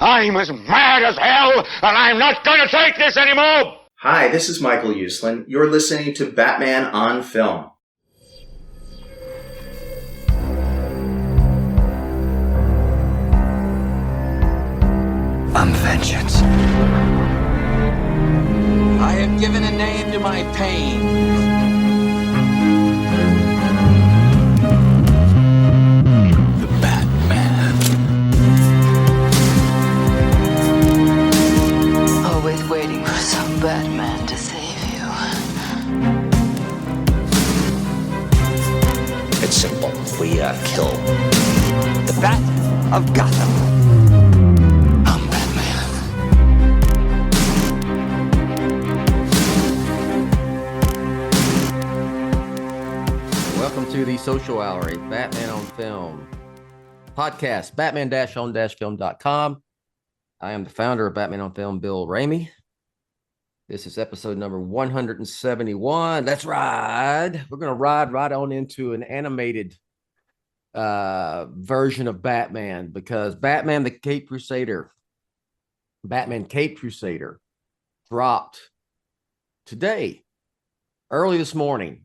I'm as mad as hell, and I'm not going to take this anymore! Hi, this is Michael Uslan. You're listening to Batman on Film. I'm vengeance. I have given a name to my pain. The Batman. Always waiting for some Batman to save you. It's simple. We kill the Bat of Gotham. I'm Batman. Welcome to the Social Hour, a Batman on Film podcast, batman-on-film.com. I am the founder of Batman on Film, Bill Ramey. This is episode number 171. Let's ride. We're going to ride right on into an animated version of Batman, because Batman Caped Crusader dropped today, early this morning.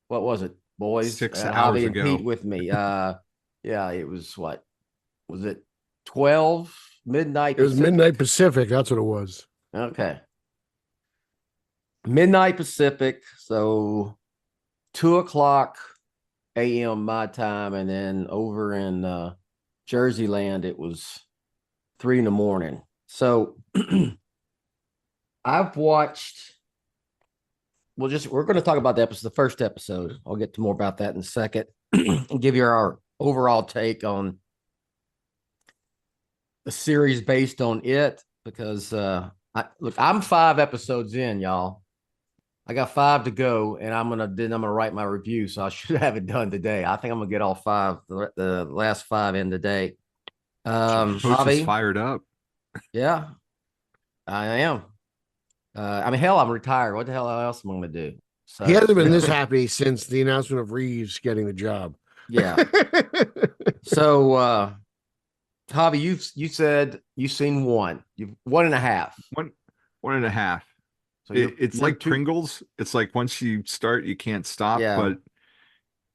What was it, boys? 6 hours Javi and ago. Pete with me. Yeah, it was what? Was it 12 midnight? It was Pacific? midnight Pacific. That's what it was. Okay. Midnight Pacific. So 2:00 a.m. my time. And then over in Jersey land, it was 3 a.m. So I've watched, we're going to talk about the first episode. I'll get to more about that in a second and give you our overall take on the series based on it, because I'm 5 episodes in, y'all. I got 5 to go, and I'm gonna write my review, so I should have it done today. I think I'm gonna get all 5, the last 5 in today. Coach Javi, is fired up. yeah, I am. I mean, hell, I'm retired. What the hell else am I gonna do? So, He hasn't been this happy since the announcement of Reeves getting the job. yeah. So, Javi, you said you've seen one. You've 1.5. One and a half. So It's you're like Pringles. It's like once you start, you can't stop. Yeah. But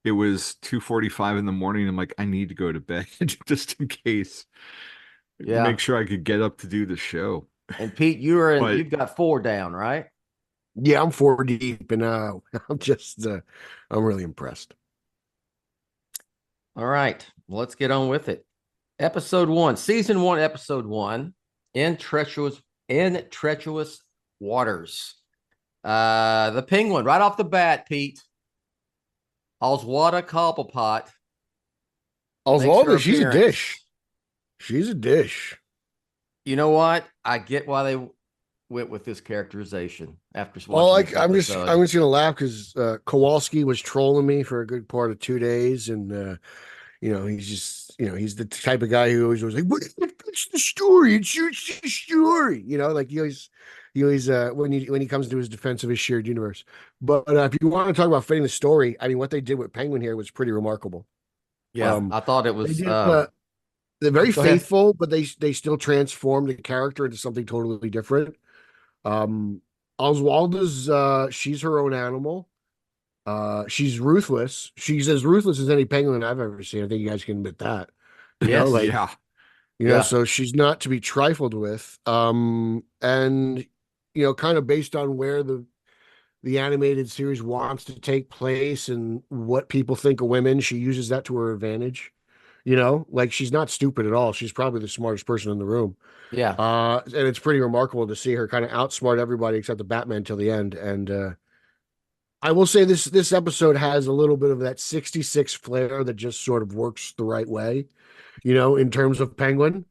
it was 2:45 in the morning. I'm like, I need to go to bed just in case. Yeah. Make sure I could get up to do the show. And Pete, you've got 4 down, right? Yeah, I'm 4 deep, and I'm I'm really impressed. All right, well, let's get on with it. Episode 1, season 1, episode 1, in treacherous waters. The Penguin, right off the bat, Pete. Oswald Cobblepot. Oswaldo, she's a appearance. dish. She's a dish. You know what? I get why they went with this characterization after watching Well, this I'm just episode. gonna laugh because Kowalski was trolling me for a good part of 2 days, and he's just he's the type of guy who always was like, "What's the story? It's the story." Like he always when he comes to his defense of his shared universe. But if you want to talk about fitting the story, I mean, what they did with Penguin here was pretty remarkable. Yeah, I thought it was. They're very Go ahead. faithful, but they still transformed the character into something totally different. Oswalda's she's her own animal. She's ruthless. She's as ruthless as any penguin I've ever seen. I think you guys can admit that. Yes. Yeah. So she's not to be trifled with. And kind of based on where the animated series wants to take place and what people think of women, she uses that to her advantage. Like, she's not stupid at all. She's probably the smartest person in the room. Yeah. And it's pretty remarkable to see her kind of outsmart everybody except the Batman till the end. And I will say this episode has a little bit of that 66 flair that just sort of works the right way, in terms of Penguin.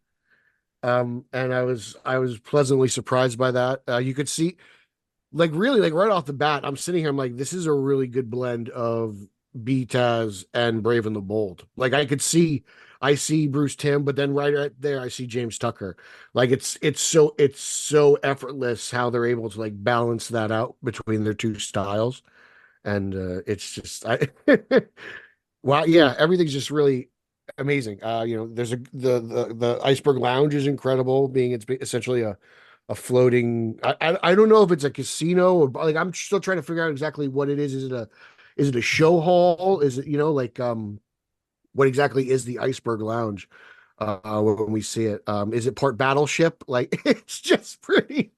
And I was pleasantly surprised by that. You could see, really, right off the bat, I'm sitting here, I'm like, this is a really good blend of B-Taz and Brave and the Bold. Like, I see Bruce Timm, but then right there I see James Tucker. Like, it's so effortless how they're able to balance that out between their two styles. And it's just wow, yeah, everything's just really amazing. There's the Iceberg Lounge is incredible, being it's essentially a floating. I don't know if it's a casino or like I'm still trying to figure out exactly what it is. Is it a show hall? Is it what exactly is the Iceberg Lounge? When we see it, is it part battleship? Like it's just pretty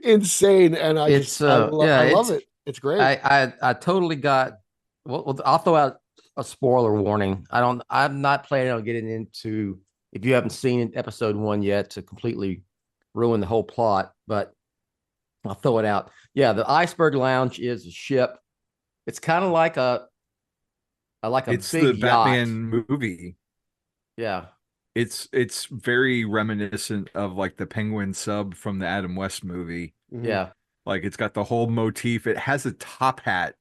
insane, and I love it. It's great. I totally got. Well, I'll throw out a spoiler warning. I'm not planning on getting into, if you haven't seen episode 1 yet, to completely ruin the whole plot, but I'll throw it out. Yeah, the Iceberg Lounge is a ship. It's kind of like it's big the yacht. Batman movie. Yeah. It's very reminiscent of like the Penguin sub from the Adam West movie. Yeah. Like it's got the whole motif. It has a top hat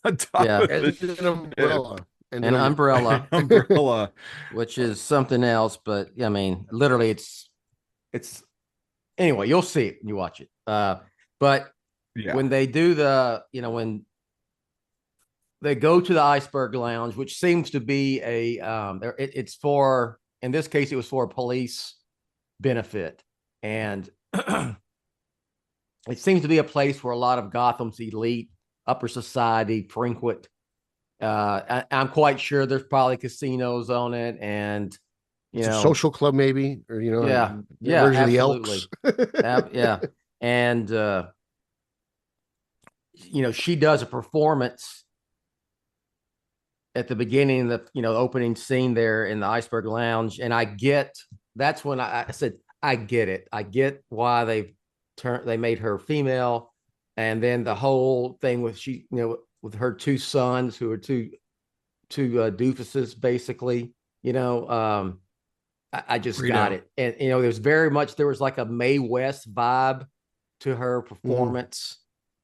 on top of it's an umbrella. An umbrella. Umbrella. Which is something else, but I mean, literally it's anyway, you'll see it when you watch it. But when they do when they go to the Iceberg Lounge, which seems to be it's for, in this case, it was for a police benefit. And it seems to be a place where a lot of Gotham's elite, upper society frequent. I'm quite sure there's probably casinos on it, and it's a social club maybe, or version of the Elks. Yeah. And she does a performance at the beginning of the opening scene there in the Iceberg Lounge, and that's when I said I get it. I get why they made her female, and then the whole thing with with her 2 sons who are two doofuses basically. I just got it, and there was like a Mae West vibe to her performance.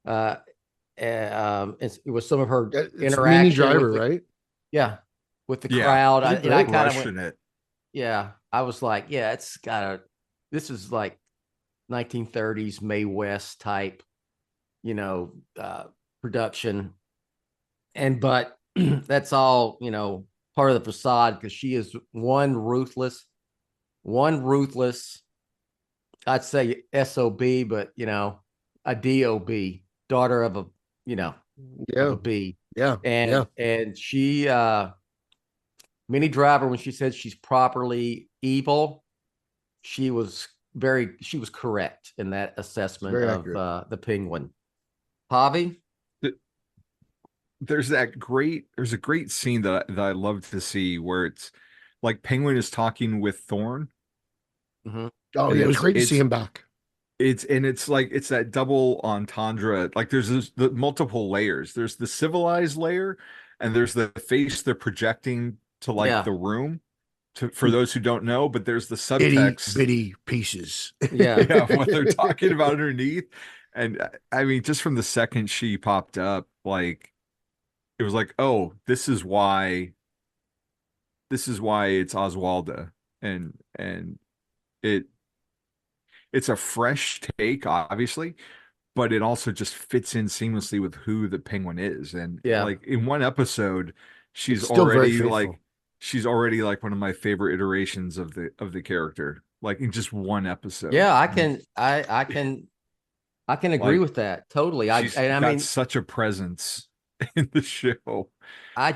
It was some of her interaction. Minnie Driver, right? Yeah, with the crowd. I kind of went it. Yeah, I was like, yeah, this is like 1930s Mae West type, production. But that's all, part of the facade, because she is one ruthless, I'd say SOB, but a DOB, daughter of a, of a B. Yeah. And she, Minnie Driver, when she said she's properly evil, she was correct in that assessment of the Penguin. Javi? There's a great scene that I love to see where it's like Penguin is talking with Thorne. Mm-hmm. Oh, yeah, it was great to see him back. It's that double entendre. Like there's the multiple layers. There's the civilized layer, and there's the face they're projecting to the room. For those who don't know, but there's the subtext, bitty pieces. Yeah, what they're talking about underneath. And I mean, just from the second she popped up, like it was like, oh, this is why it's Oswalda, and it's a fresh take, obviously, but it also just fits in seamlessly with who the Penguin is. And like in one episode, she's already like one of my favorite iterations of the character, like in just one episode. Yeah, I can agree with that totally. I mean, such a presence in the show. I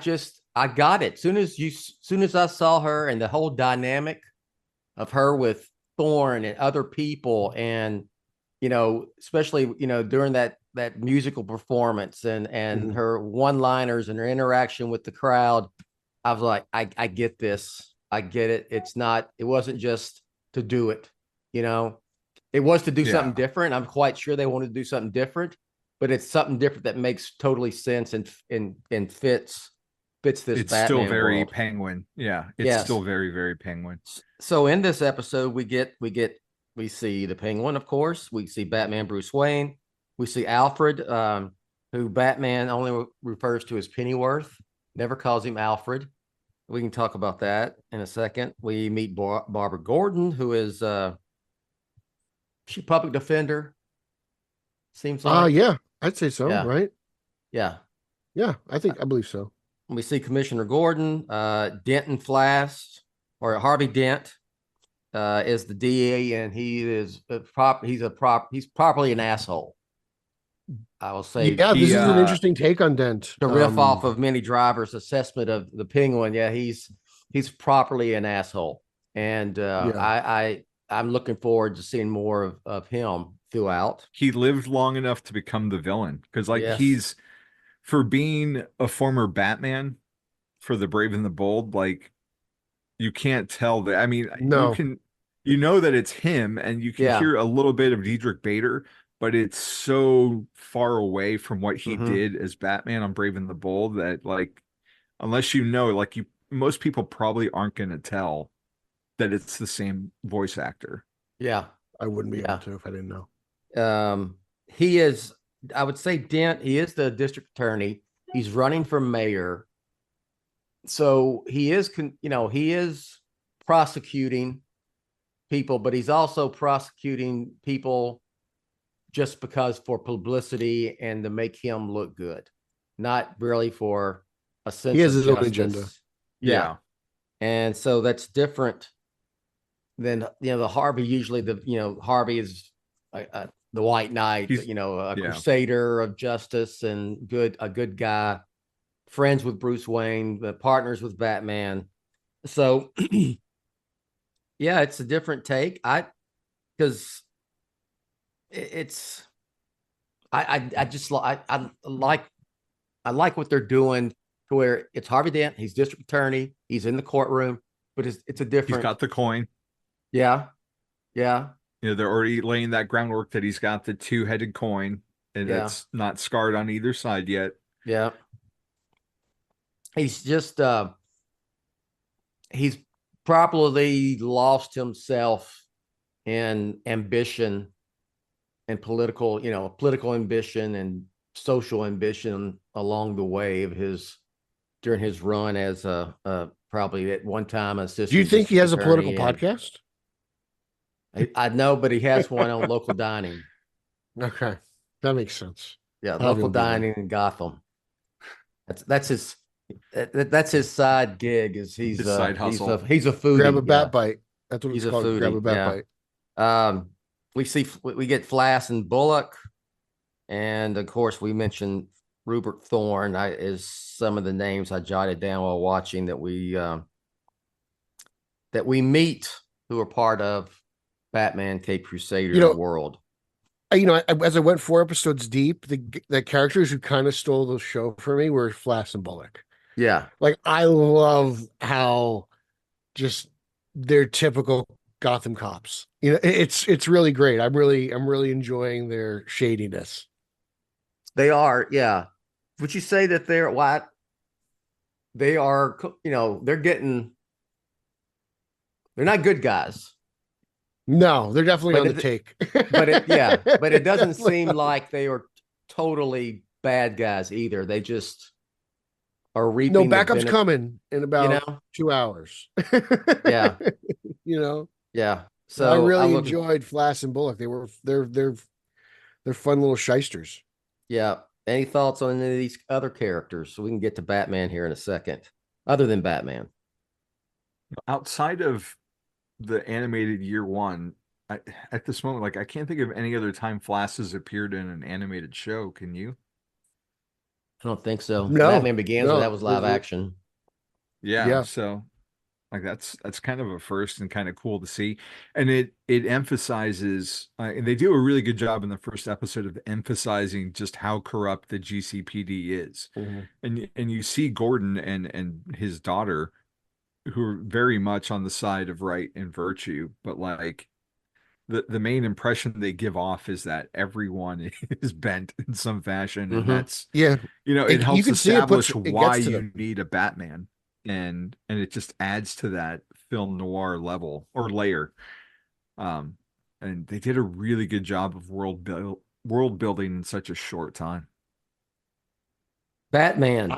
got it. Soon as I saw her and the whole dynamic of her with Thorne and other people, and especially during that musical performance and her one-liners and her interaction with the crowd, I was like, I get this. I get it. It wasn't just to do it, it was to do something different. I'm quite sure they wanted to do something different, but it's something different that makes totally sense and fits this it's Batman still very world. Penguin. Yeah. It's still very, very Penguin. So in this episode, we see the Penguin, of course. We see Batman, Bruce Wayne. We see Alfred, who Batman only refers to as Pennyworth, never calls him Alfred. We can talk about that in a second. We meet Barbara Gordon, who is she public defender? Seems like. Yeah, I'd say so, Yeah. right? Yeah. Yeah, I believe so. We see Commissioner Gordon, Denton Flass, or Harvey Dent is the DA, and he's properly an asshole. I will say. Yeah, this is an interesting take on Dent. To riff off of Minnie Driver's assessment of the Penguin, yeah, he's properly an asshole, and I'm looking forward to seeing more of him throughout. He lived long enough to become the villain, because he's, for being a former Batman for the Brave and the Bold, like, you can't tell that. I mean, you know that it's him, and you can hear a little bit of Diedrich Bader, but it's so far away from what he did as Batman on Brave and the Bold that, like, unless you know, like, most people probably aren't going to tell that it's the same voice actor. Yeah. I wouldn't be able to if I didn't know. He is, I would say, Dent, he is the district attorney. He's running for mayor. So he is, he is prosecuting people, but he's also prosecuting people just because for publicity and to make him look good, not really for a sense he has of his justice. own agenda. Yeah. And so that's different than, the Harvey. Usually Harvey is the white knight, a crusader of justice and a good guy, friends with Bruce Wayne, partners with Batman. So yeah, it's a different take. Because it's, I just like what they're doing, to where it's Harvey Dent, he's district attorney, he's in the courtroom, but it's a different. He's got the coin. Yeah. They're already laying that groundwork that he's got the two-headed coin, and it's not scarred on either side yet. Yeah. He's just he's probably lost himself in ambition and political ambition and social ambition along the way of during his run as probably at one time assistant. Do you think he has a political podcast? I know, but he has one on Local Dining. Okay, that makes sense. Yeah, Local Dining in Gotham. That's his side gig. Is he's his side hustle. He's a foodie. Grab a bat bite. That's what he's it's called. Foodie. Grab a bat bite. We get Flass and Bullock, and of course we mentioned Rupert Thorne. Is some of the names I jotted down while watching that we meet, who are part of Batman Caped Crusader world. As I went 4 episodes deep, the characters who kind of stole the show for me were Flass and Bullock. Yeah, like I love how just they're typical Gotham cops. It's really great. I'm really enjoying their shadiness. They are, yeah. Would you say that they're what? They are, they're not good guys. No, they're definitely on the take. but it doesn't seem like they are totally bad guys either. They just are reaping. No, backup's coming in about 2 hours. Yeah. Yeah. So I really enjoyed Flass and Bullock. They're fun little shysters. Yeah. Any thoughts on any of these other characters? So we can get to Batman here in a second, other than Batman. Outside of the animated year one, at this moment, like, I can't think of any other time Flass has appeared in an animated show. Can you? I don't think so. No, Batman Begins, that was live action. Yeah. So like that's kind of a first and kind of cool to see. And it emphasizes, and they do a really good job in the first episode of emphasizing just how corrupt the GCPD is. Mm-hmm. And you see Gordon and his daughter, who are very much on the side of right and virtue, but like the main impression they give off is that everyone is bent in some fashion. And that's, it helps establish why you need a Batman. And it just adds to that film noir level or layer. And they did a really good job of world building in such a short time. Batman.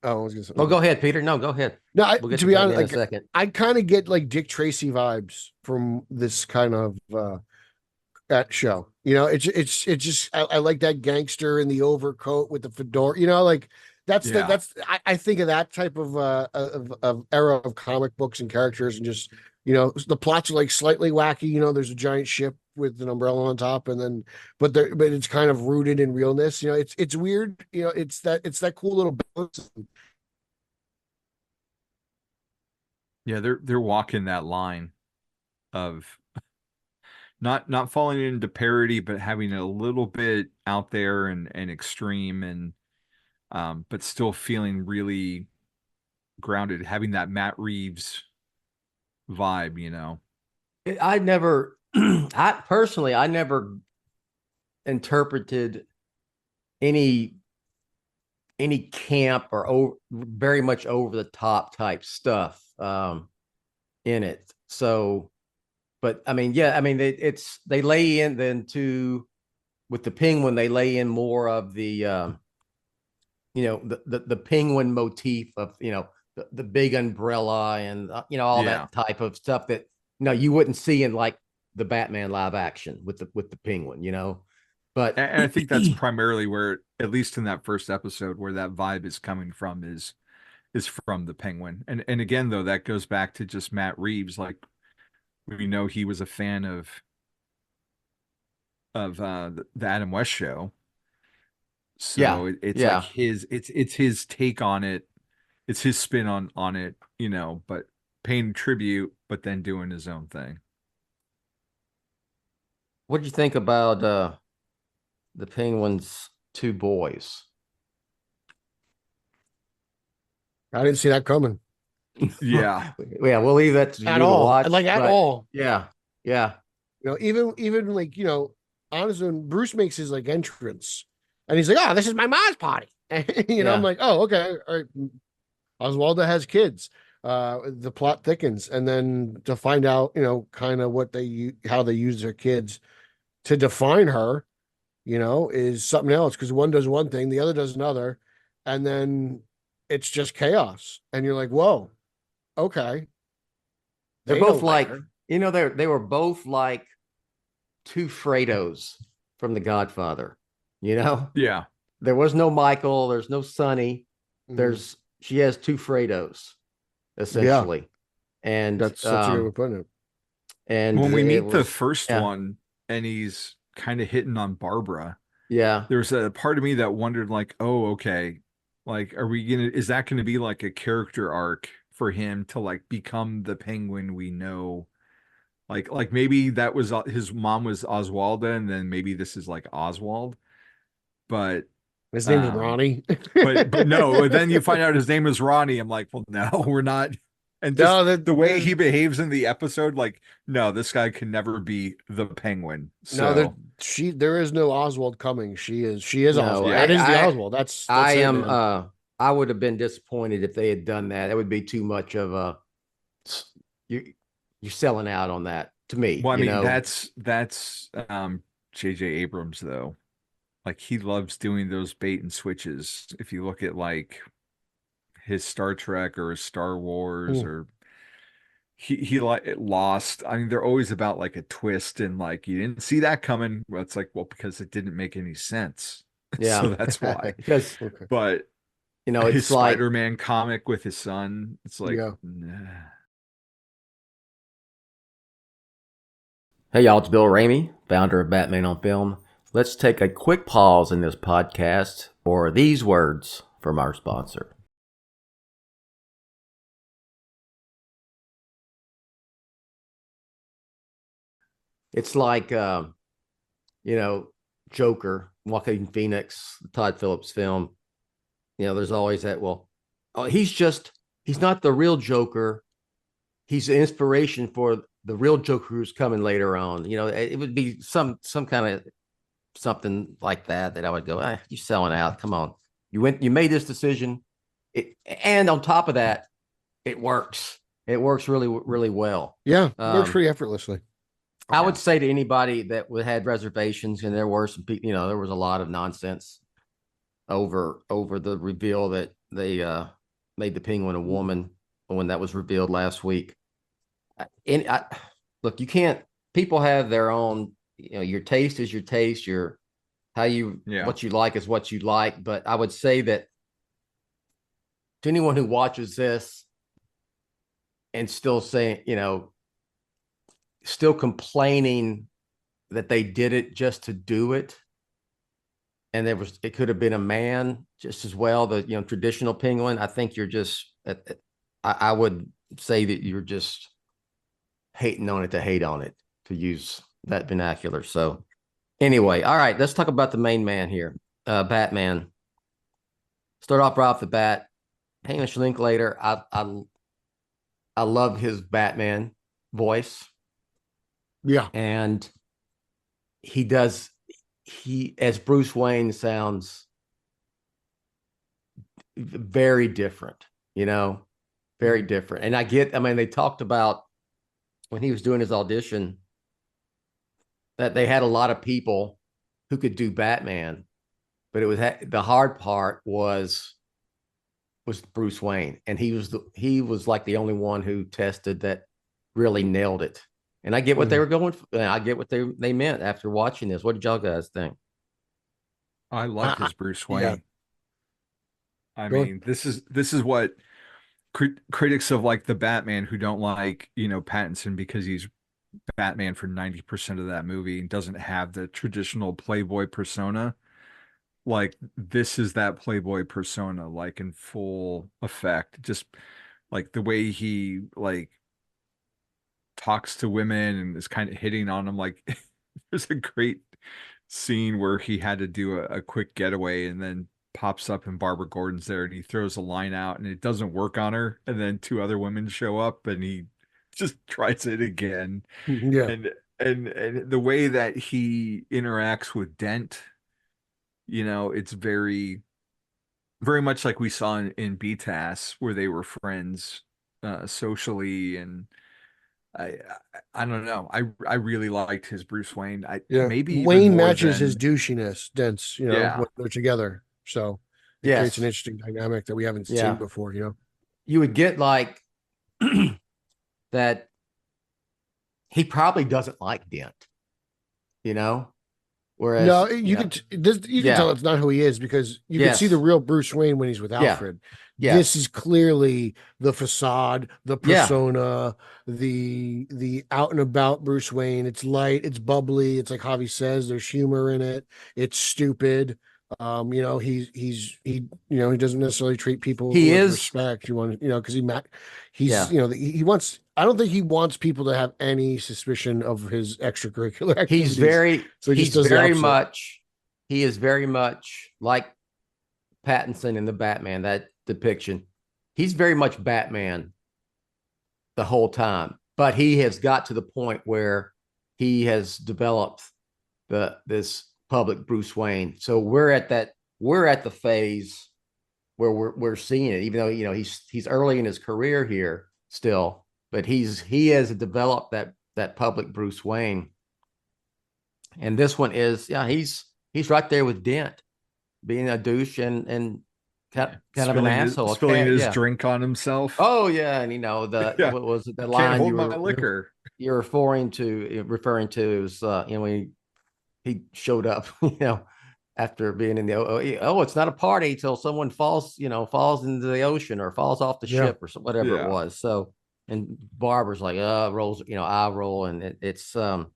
Oh, go ahead, Peter. No, go ahead. No, to be honest, I kind of get like Dick Tracy vibes from this kind of that show. It's just I like that gangster in the overcoat with the fedora. Like I think of that type of era of comic books and characters, and just, you know, the plots are like slightly wacky. You know, there's a giant ship with an umbrella on top, and then but it's kind of rooted in realness. You know, it's weird. You know, it's that cool little balance. Yeah, they're walking that line of not falling into parody, but having a little bit out there and extreme, and but still feeling really grounded, having that Matt Reeves vibe, you know. I never, I never interpreted any camp or very much over the top type stuff in it. So, but I mean, yeah, I mean, they lay in then to, with the Penguin, they lay in more of the you know, the Penguin motif of, you know, the big umbrella and you know, all that type of stuff that, you know, you wouldn't see in like the Batman live action with the Penguin, you know. But and I think that's primarily where, at least in that first episode, where that vibe is coming from is from the Penguin. And again, though, that goes back to just Matt Reeves. Like, we know he was a fan of the Adam West show. So it's like it's his take on it. It's his spin on it, you know, but paying tribute, but then doing his own thing. What did you think about the Penguin's two boys? I didn't see that coming. Yeah. Yeah, we'll leave that to at you all. to watch. Like, at all. Yeah. Yeah. You know, even like, you know, honestly, when Bruce makes his like entrance and he's like, "Oh, this is my mom's party." You know, I'm like, "Oh, okay. All right. Oswaldo has kids." The plot thickens, and then to find out, you know, kind of how they use their kids to define her, you know, is something else, because one does one thing, the other does another, and then it's just chaos. And you're like, whoa, okay. They're both like, you know, they were both like two Fredos from The Godfather, you know? Yeah. There was no Michael, there's no Sonny. She has two Fredos, essentially. Yeah. And that's such a good way of putting it. And when we meet the first one and he's kind of hitting on Barbara, there's a part of me that wondered, like, oh, okay, like, is that gonna be like a character arc for him to like become the Penguin we know? Like maybe that was his mom was Oswalda, and then maybe this is like Oswald, but his name is Ronnie. but no, then you find out his name is Ronnie. I'm like, well, no, we're not. And just the way he behaves in the episode, like, no, this guy can never be the Penguin. So no, there is no Oswald coming. She is Oswald. Yeah. That is the Oswald. That's I would have been disappointed if they had done that. That would be too much of a you're selling out on that, to me. Well, I mean, that's J.J. Abrams, though. Like, he loves doing those bait and switches. If you look at like his Star Trek or his Star Wars, or he like Lost. I mean, they're always about like a twist, and like, you didn't see that coming. Well, it's like, well, because it didn't make any sense. Yeah, so that's why. But you know, it's his like Spider-Man comic with his son. It's like, nah. Hey y'all, it's Bill Ramey, founder of Batman on Film. Let's take a quick pause in this podcast for these words from our sponsor. It's like, you know, Joker, Joaquin Phoenix, Todd Phillips film. You know, there's always that, well, he's not the real Joker. He's the inspiration for the real Joker who's coming later on. You know, it would be some kind of something like that I would go, you're selling out. Come on. You made this decision. And on top of that, it works. It works really, really well. Yeah, it works pretty effortlessly. I would say to anybody that had reservations, and there were some people, you know, there was a lot of nonsense over the reveal that they made the Penguin a woman when that was revealed last week. Look, you can't. People have their own. You know, your taste is your taste. What you like is what you like. But I would say that to anyone who watches this and still saying, still complaining that they did it just to do it, and it could have been a man just as well, the traditional penguin. I think you're just, I would say that you're just hating on it to hate on it, to use that vernacular. So anyway, all right, let's talk about the main man here, Batman. Start off right off the bat. Hamish Linklater, I love his Batman voice. Yeah. And he as Bruce Wayne sounds very different, very different. And they talked about when he was doing his audition that they had a lot of people who could do Batman, but the hard part was Bruce Wayne, and he was like the only one who tested that really nailed it. And I get what they were going for. I get what they meant after watching this. What did y'all guys think? I like his Bruce Wayne. Yeah. I mean, this is what critics of like the Batman who don't like, Pattinson because he's Batman for 90% of that movie and doesn't have the traditional Playboy persona. Like, this is that Playboy persona, like in full effect. Just like the way he like talks to women and is kind of hitting on them. Like, there's a great scene where he had to do a quick getaway and then pops up and Barbara Gordon's there and he throws a line out and it doesn't work on her. And then two other women show up and he just tries it again. Yeah. And the way that he interacts with Dent, it's very, very much like we saw in BTAS where they were friends socially. And I don't know. I really liked his Bruce Wayne. Maybe Wayne matches his douchiness, Dent's, when they're together. So it creates an interesting dynamic that we haven't seen before, You would get like that he probably doesn't like Dent, whereas no, you can tell it's not who he is because you can see the real Bruce Wayne when he's with Alfred. Yeah. This is clearly the facade, the persona, the out and about Bruce Wayne. It's light, it's bubbly, it's like Javi says, there's humor in it, it's stupid. He doesn't necessarily treat people with respect. Because he wants. I don't think he wants people to have any suspicion of his extracurricular activities. He is very much like Pattinson in the Batman, that depiction. He's very much Batman the whole time, but he has got to the point where he has developed this public Bruce Wayne. So we're at the phase where we're seeing it, even though he's early in his career here still, but he has developed that public Bruce Wayne. And this one is he's right there with Dent, being a douche and kind of an asshole, spilling his drink on himself. Oh yeah, and what was it? The line hold my liquor. You're referring to is when he showed up, after being in the it's not a party till someone falls into the ocean or falls off the ship or whatever it was. So, and Barbara's like rolls, eye roll, and it's but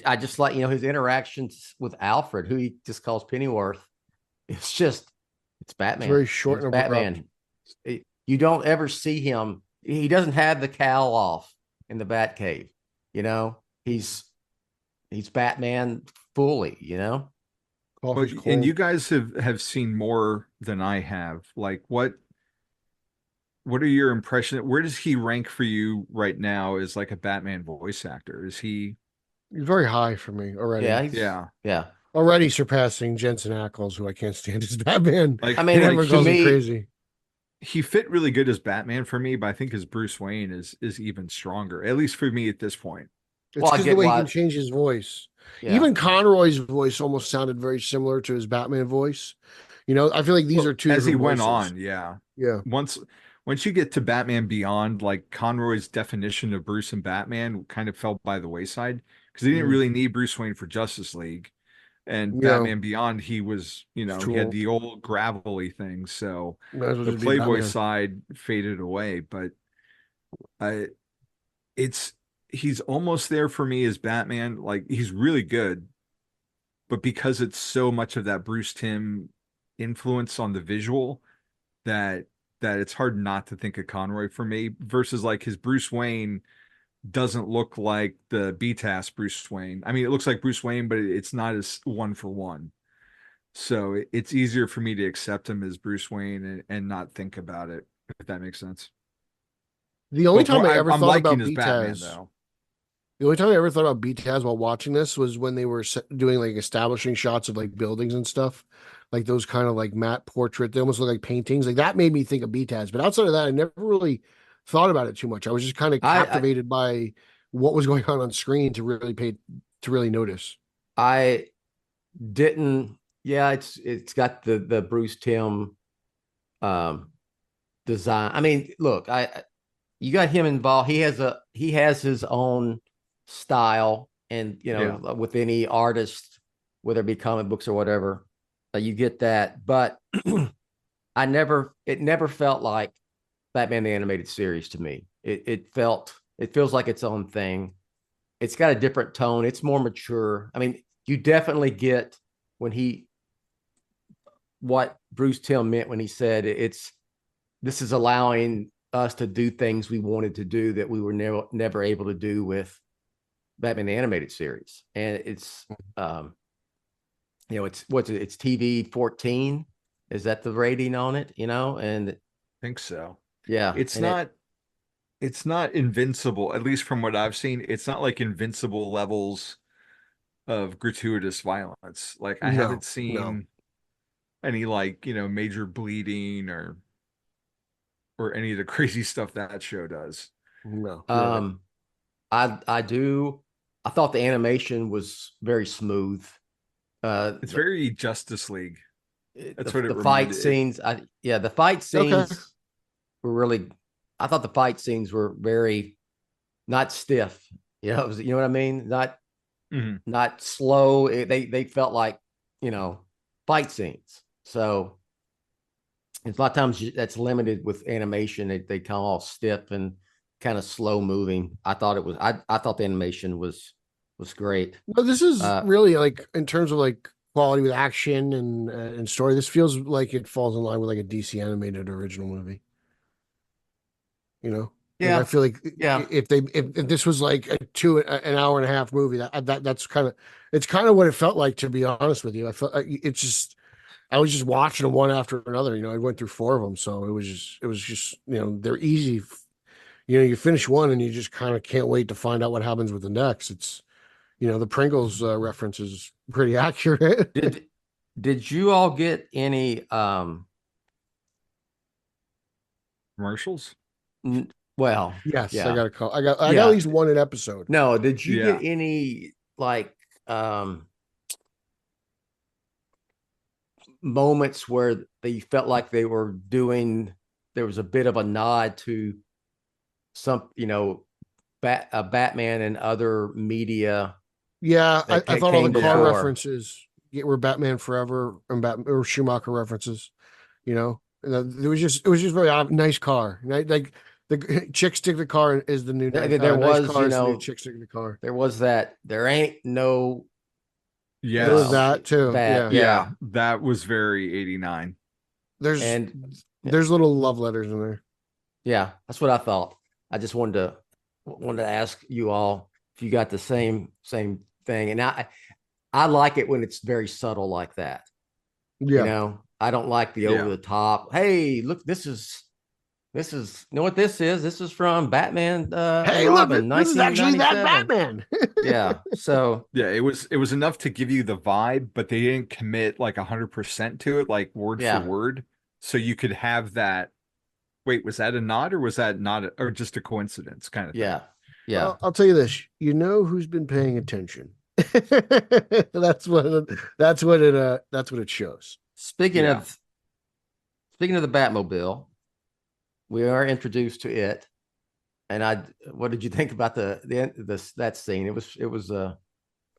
I just like his interactions with Alfred, who he just calls Pennyworth. It's Batman. It's very short and Batman. You don't ever see him. He doesn't have the cowl off in the Batcave. He's Batman fully, And you guys have seen more than I have. Like, what are your impressions? Where does he rank for you right now as like a Batman voice actor? He's very high for me already. Yeah. Already surpassing Jensen Ackles, who I can't stand as Batman. Like, to me, crazy. He fit really good as Batman for me, but I think his Bruce Wayne is even stronger, at least for me at this point. It's because the way he can change his voice. Yeah. Even Conroy's voice almost sounded very similar to his Batman voice. I feel like these are two as he went voices. on. Yeah. Once you get to Batman Beyond, like Conroy's definition of Bruce and Batman kind of fell by the wayside because he didn't really need Bruce Wayne for Justice League. And Batman Beyond, he was, he had the old gravelly thing. So well the Playboy side faded away, but he's almost there for me as Batman. Like, he's really good, but because it's so much of that Bruce Timm influence on the visual, that it's hard not to think of Conroy for me, versus like his Bruce Wayne doesn't look like the BTAS Bruce Wayne. I mean, it looks like Bruce Wayne, but it's not as one for one. So it's easier for me to accept him as Bruce Wayne and not think about it, if that makes sense. The only time I ever thought about BTAS, Batman, though. The only time I ever thought about BTAS while watching this was when they were doing like establishing shots of like buildings and stuff, like those kind of like matte portrait. They almost look like paintings. Like that made me think of BTAS. But outside of that, I never really thought about it too much. I was just kind of captivated by what was going on screen to really notice. I didn't. Yeah, it's got the Bruce Timm design. I mean, look, you got him involved. He has his own style, and with any artist, whether it be comic books or whatever, you get that. But it never felt like Batman the Animated Series to me. It feels like its own thing. It's got a different tone. It's more mature. I mean, you definitely get what Bruce Timm meant when he said this is allowing us to do things we wanted to do that we were never able to do with Batman the Animated Series. And it's it's TV 14. Is that the rating on it? And I think so. Yeah. It's not invincible, at least from what I've seen. It's not like invincible levels of gratuitous violence. Like, I haven't seen any like, major bleeding or any of the crazy stuff that show does. No. I thought the animation was very smooth. It's very Justice League. That's what it the fight scenes. The fight scenes were really. I thought the fight scenes were very not stiff. You know what I mean? Not slow. They felt like fight scenes. So a lot of times that's limited with animation. They come all stiff and kind of slow moving. I thought I thought the animation was great. No, this is really like, in terms of like quality with action and story, this feels like it falls in line with like a DC animated original movie. Yeah. Like, I feel like if this was like an hour and a half movie, that's kind of what it felt like, to be honest with you. I felt I was just watching them one after another. I went through 4 of them, so it was just they're easy. You finish one and you just kind of can't wait to find out what happens with the next. It's the Pringles reference is pretty accurate. Did you all get any commercials? Well, yes, yeah. I got a call. I got at least one an episode. No, did you get any like moments where they felt like they were doing? There was a bit of a nod to some, Batman and other media. Yeah, I thought all the car references were Batman Forever and or Schumacher references. It was just very nice car. Like the chick stick the car is the new. There was, nice car is the new chick stick the car. There was that. There ain't no. Yeah, there was that too. Yeah, that was very 89. There's little love letters in there. Yeah, that's what I thought. I just wanted to ask you all if you got the same thing. And I like it when it's very subtle like that. Yeah. I don't like the over the top. Hey, look, this is what this is. This is from Batman. Hey, Robin, look, this is actually that Batman. Yeah. So it was enough to give you the vibe, but they didn't commit like 100% to it, like word for word. So you could have that. Wait, was that a nod, or was that not, or just a coincidence kind of thing? Yeah. Well, I'll tell you this. Who's been paying attention. That's what it shows. Speaking of the Batmobile, we are introduced to it, and what did you think about that scene? It was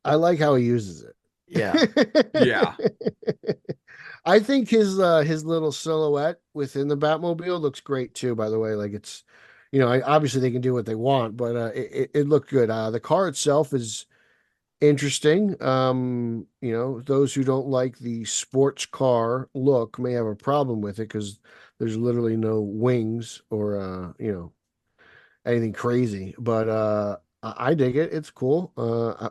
I like how he uses it. Yeah. Yeah. I think his little silhouette within the Batmobile looks great too, by the way. Like it's, obviously they can do what they want, but it looked good. The car itself is interesting. Those who don't like the sports car look may have a problem with it because there's literally no wings or anything crazy. But I dig it. It's cool.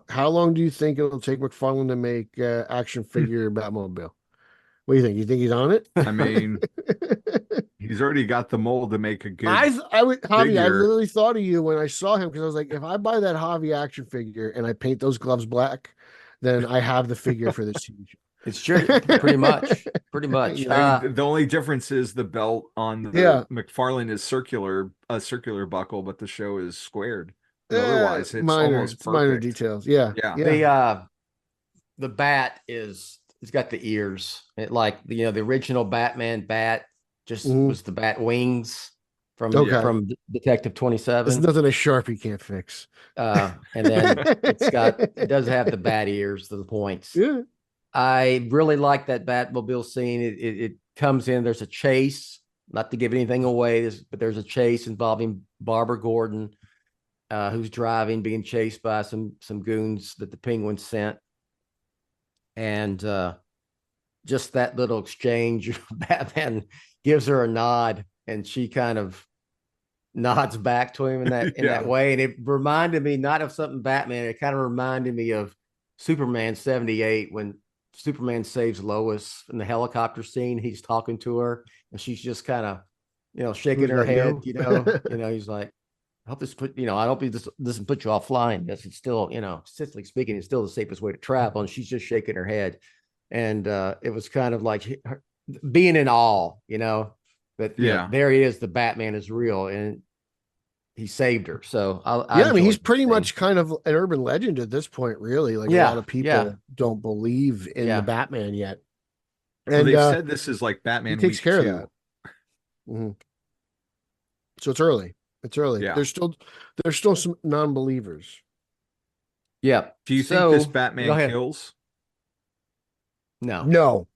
How long do you think it'll take McFarlane to make action figure Batmobile? What do you think? You think he's on it? I mean, he's already got the mold to make a good I would, Javi, I figure. literally thought of you when I saw him because I was like, if I buy that Javi action figure and I paint those gloves black, then I have the figure for this TV show. It's true, pretty much. Pretty much. The only difference is the belt on the McFarlane is a circular buckle, but the show is squared. Otherwise, it's almost perfect. Minor details. Yeah. The bat it's got the ears. It the original Batman bat just was the bat wings from Detective 27. There's nothing a Sharpie can't fix. And then it does have the bat ears to the points. Yeah. I really like that Batmobile scene. It comes in, there's a chase, not to give anything away, but there's a chase involving Barbara Gordon, who's driving, being chased by some goons that the Penguin sent. And just that little exchange, Batman gives her a nod and she kind of nods back to him in that way. And it reminded me not of something Batman, it kind of reminded me of Superman 78 when Superman saves Lois in the helicopter scene. He's talking to her and she's just kind of, shaking her head, he's like, I hope this doesn't put you off flying. Yes, it's still, statistically speaking, it's still the safest way to travel. And she's just shaking her head. And it was kind of like being in awe, that there he is, the Batman is real and he saved her. So I mean, he's pretty much kind of an urban legend at this point, really. Like a lot of people don't believe in the Batman yet. And they said this is like Batman. He takes care of that. Mm-hmm. So it's early. It's early. Yeah. There's still some non-believers. Yeah. Do you think this Batman kills? No.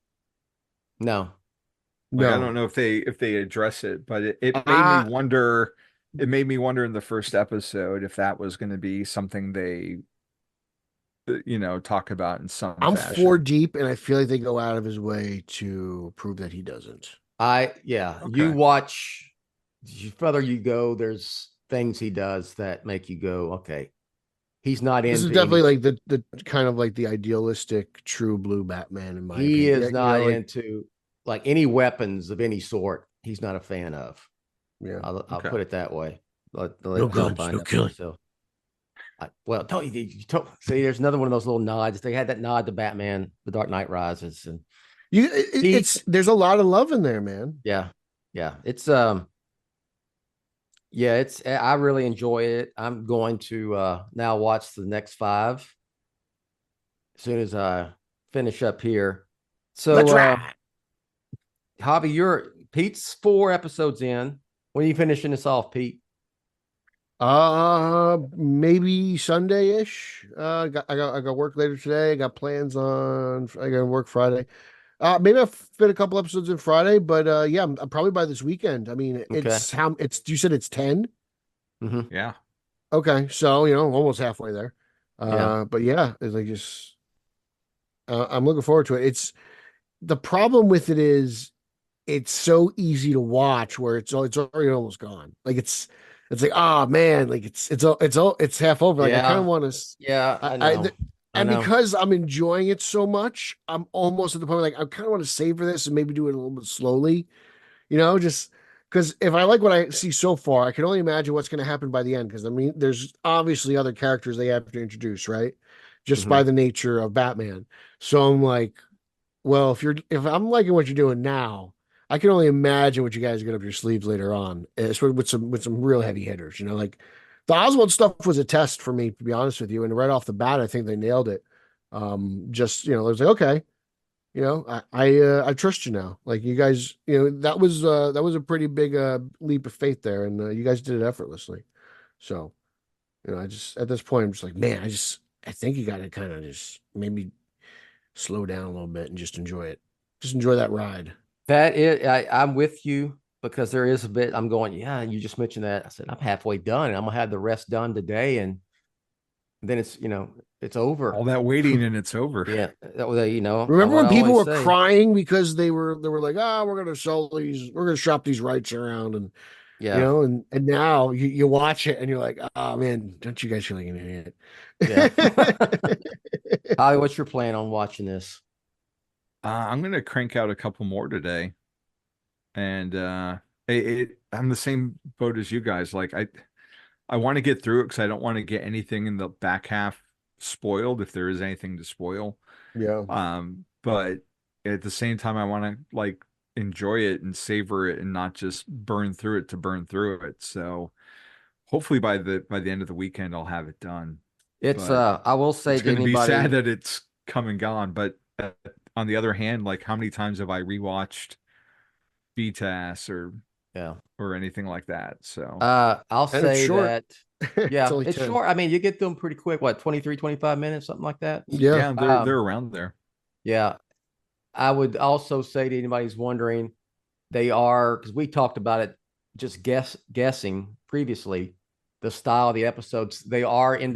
Like, I don't know if they address it, but it made me wonder. It made me wonder in the first episode if that was going to be something they, talk about in some I'm fashion. 4 deep, and I feel like they go out of his way to prove that he doesn't. You watch, the further you go, there's things he does that make you go, okay, he's not in. This is definitely like the kind of like the idealistic true blue Batman in my opinion. He is not into like any weapons of any sort. He's not a fan of. Yeah, I'll put it that way. No guns, no killing. So, see, there's another one of those little nods. They had that nod to Batman, The Dark Knight Rises, and there's a lot of love in there, man. Yeah. It's I really enjoy it. I'm going to now watch the next 5 as soon as I finish up here. So, Javi, Pete's 4 episodes in. When are you finishing this off, Pete? Maybe Sunday-ish. I got work later today. I got plans I got work Friday. Maybe I'll fit a couple episodes in Friday, but I'm probably by this weekend. I mean, you said it's 10? Mm-hmm. Yeah. Okay, so almost halfway there. But it's like just I'm looking forward to it. It's the problem with it is it's so easy to watch where it's already almost gone. Like it's like, oh man, like it's half over. Like I kind of want to. Yeah, I know. Because I'm enjoying it so much, I'm almost at the point where, like, I kind of want to savor this and maybe do it a little bit slowly, just because if I like what I see so far, I can only imagine what's going to happen by the end. Because I mean, there's obviously other characters they have to introduce, right? Just by the nature of Batman. So I'm like, well, if I'm liking what you're doing now, I can only imagine what you guys get up your sleeves later on, especially with some real heavy hitters. Like the Oswald stuff was a test for me, to be honest with you. And right off the bat, I think they nailed it. Just it was like, okay, I trust you now. Like you guys, that was a pretty big leap of faith there, and you guys did it effortlessly. So, I just at this point I'm just like, man, I think you got to kind of just maybe slow down a little bit and just enjoy it. Just enjoy that ride. I'm with you because there is a bit. I'm going, yeah. You just mentioned that. I said I'm halfway done, and I'm gonna have the rest done today, and then it's over. All that waiting and it's over. Yeah, that was Remember when people were crying because they were like, we're gonna shop these rights around, and and now you watch it and you're like, oh man, don't you guys feel like an idiot? Yeah. Javi, what's your plan on watching this? I'm gonna crank out a couple more today, and I'm the same boat as you guys. Like I want to get through it because I don't want to get anything in the back half spoiled if there is anything to spoil. Yeah. But at the same time, I want to like enjoy it and savor it and not just burn through it to burn through it. So hopefully by the end of the weekend, I'll have it done. I will say it's going to be sad that it's come and gone, but on the other hand, like how many times have I rewatched BTAS or anything like that? So I'll say that it's short. I mean, you get them pretty quick. What, 23, 25 minutes, something like that? Yeah, they're around there. Yeah. I would also say to anybody who's wondering, they are, because we talked about it just guessing previously, the style of the episodes, they are tell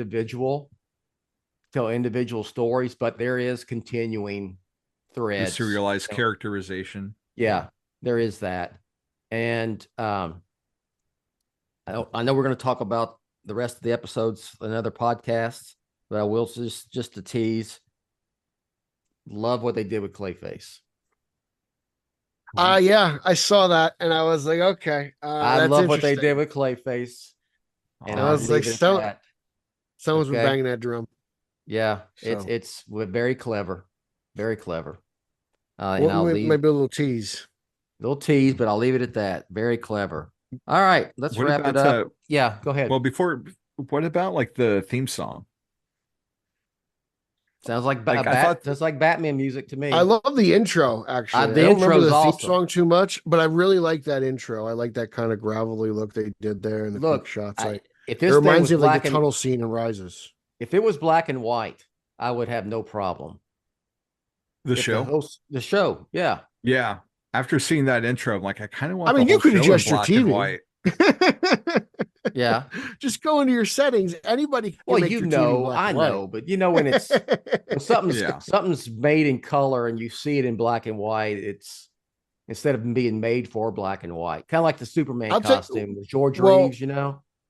individual stories, but there is continuing threads. The serialized characterization. Yeah, there is that. And I know we're going to talk about the rest of the episodes in other podcasts, but I will just to tease, love what they did with Clayface. Yeah, I saw that and I was like, okay. I love what they did with Clayface. And I was like, someone's been banging that drum. Yeah, so. It's very clever. Very clever. And I'll leave maybe a little tease. But I'll leave it at that. Very clever. All right, let's wrap it up. Yeah, go ahead. Well, what about like the theme song? Sounds like Batman music to me. I love the intro, actually. I don't remember the theme song too much, but I really like that intro. I like that kind of gravelly look they did there and the quick shots. It reminds me of like the tunnel scene in Rises. If it was black and white, I would have no problem. The show, yeah. Yeah. After seeing that intro, I'm like, I kind of want. I mean, you could adjust your TV. Yeah, just go into your settings. Anybody can make your TV black and white. But when it's when something's made in color and you see it in black and white, it's instead of being made for black and white, kind of like the Superman costume with George Reeves.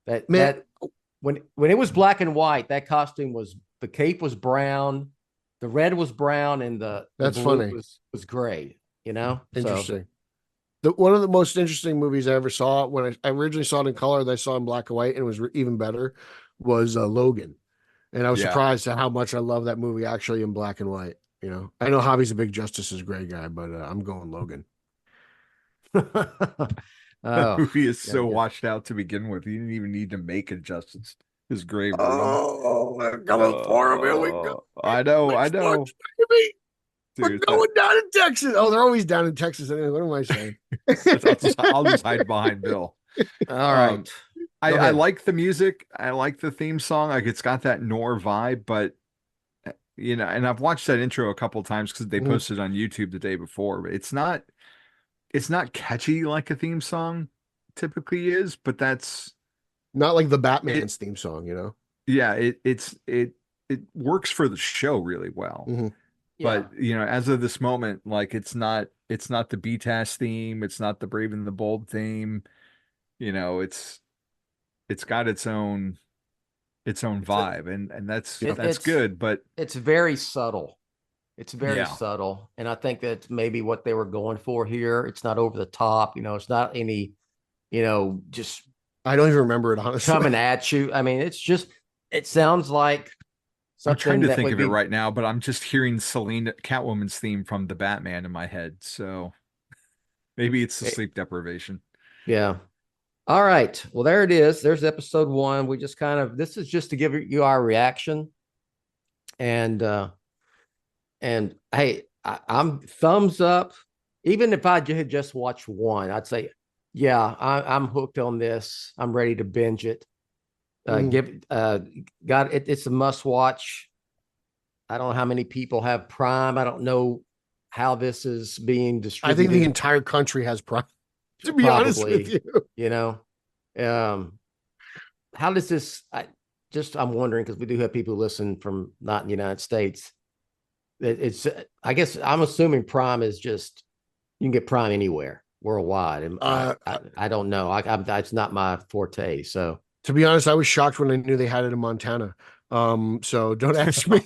That when it was black and white, that costume the cape was brown, the red was brown, and the blue was gray. Interesting. One of the most interesting movies I ever saw, when I originally saw it in color, that I saw in black and white, and it was even better, was Logan. And I was surprised at how much I love that movie actually in black and white. I know Javi's a big Justice is Gray guy, but I'm going Logan. That movie is so washed out to begin with. You didn't even need to make a Justice is Gray. We're coming for him. Here we go. I know. We're going down in Texas. Oh, they're always down in Texas. Anyway, what am I saying? I'll just hide behind Bill. All right. I like the music. I like the theme song. Like it's got that noir vibe, but and I've watched that intro a couple of times because they posted on YouTube the day before. But it's not catchy like a theme song typically is, but that's not like the Batman's theme song, Yeah, it works for the show really well. Mm-hmm. But as of this moment, like it's not the BTAS theme, it's not the Brave and the Bold theme. It's got its own vibe, and that's good. But it's very subtle. It's very subtle, and I think that's maybe what they were going for here. It's not over the top. It's not any, just. I don't even remember it honestly. Coming at you. I mean, it sounds like. I'm trying to think of it right now, but I'm just hearing Catwoman's theme from the Batman in my head. So maybe it's the sleep deprivation. Yeah. All right. Well, there it is. There's episode 1. We just this is just to give you our reaction. And hey, I'm thumbs up. Even if I had just watched 1, I'd say, yeah, I'm hooked on this. I'm ready to binge it. It's a must watch. I don't know how many people have Prime. I don't know how this is being distributed. I think the entire country has Prime, to be honest with you. You know, how does this, I'm wondering, because we do have people who listen from not in the United States. I guess I'm assuming Prime is just, you can get Prime anywhere worldwide. And I don't know. It's not my forte. So to be honest, I was shocked when I knew they had it in Montana. So don't ask me.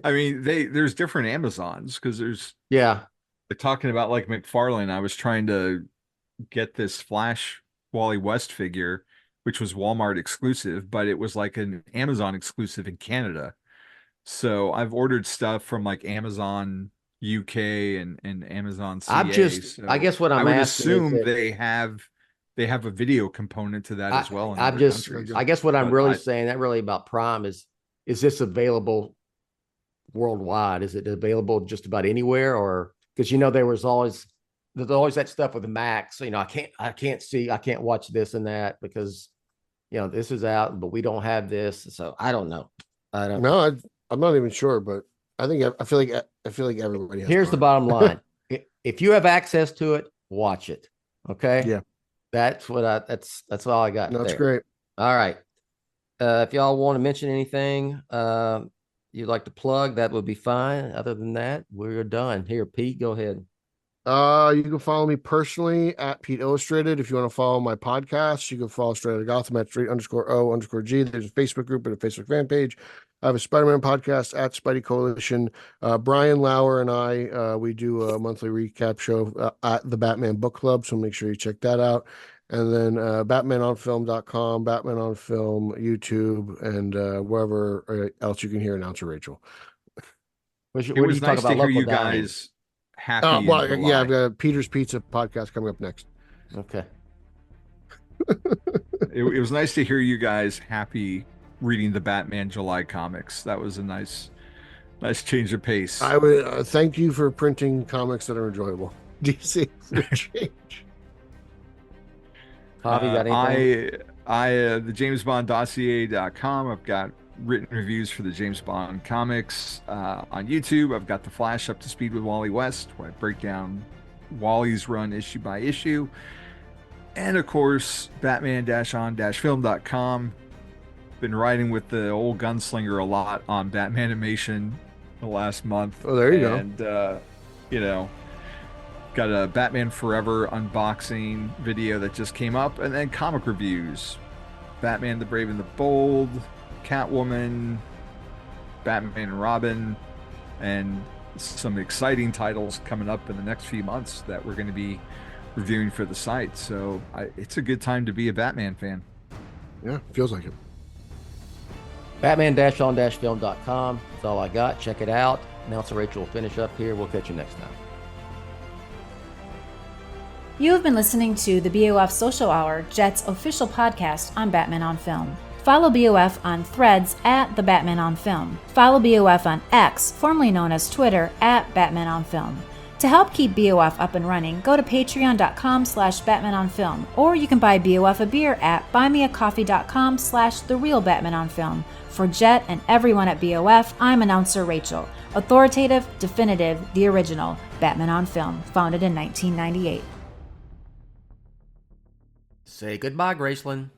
I mean, there's different Amazons, because there's they're talking about like McFarlane. I was trying to get this Flash Wally West figure, which was Walmart exclusive, but it was like an Amazon exclusive in Canada. So I've ordered stuff from like Amazon UK and Amazon CA. I guess what I would assume they have a video component to that as well. I guess what I'm really saying, that really about Prime is this available worldwide? Is it available just about anywhere? Or because there's always that stuff with the Max. I can't watch this and that because this is out, but we don't have this. So I don't know. I'm not even sure, but I feel like everybody has. Here's the bottom line. If you have access to it, watch it. Okay. Yeah. That's that's all I got. That's great. All right. If y'all want to mention anything you'd like to plug, that would be fine. Other than that, we're done. Here, Pete, go ahead. You can follow me personally at Pete Illustrated. If you want to follow my podcast, you can follow Straight Outta Gotham at @straight_O_G. There's a Facebook group and a Facebook fan page. I have a Spider-Man podcast at Spidey Coalition. Brian Lauer and I, we do a monthly recap show at the Batman Book Club, so make sure you check that out. And then BatmanOnFilm.com, Batman on Film, YouTube, and wherever else you can hear Announcer Rachel. It was nice to hear you guys happy. I've got Peter's Pizza podcast coming up next. Okay. It was nice to hear you guys happy reading the Batman July comics. That was a nice change of pace. I would thank you for printing comics that are enjoyable. DC change. Javi, got anything? The JamesBondDossier.com. I've got written reviews for the James Bond comics. On YouTube, I've got The Flash Up to Speed with Wally West, where I break down Wally's run issue by issue. And of course, Batman-on-film.com. Been writing with the old gunslinger a lot on Batman animation the last month. Oh, there you go. And got a Batman Forever unboxing video that just came up, and then comic reviews. Batman the Brave and the Bold, Catwoman, Batman and Robin, and some exciting titles coming up in the next few months that we're going to be reviewing for the site. So it's a good time to be a Batman fan. Yeah, feels like it. Batman-on-film.com. That's all I got. Check it out. Announcer Rachel will finish up here. We'll catch you next time. You have been listening to the BOF Social Hour, Jett's official podcast on Batman on Film. Follow BOF on Threads at The Batman on Film. Follow BOF on X, formerly known as Twitter, at Batman on Film. To help keep BOF up and running, go to patreon.com/BatmanOnFilm, or you can buy BOF a beer at buymeacoffee.com/TheRealBatmanOnFilm. For Jett and everyone at BOF, I'm Announcer Rachel. Authoritative, definitive, the original, Batman on Film, founded in 1998. Say goodbye, Graceland.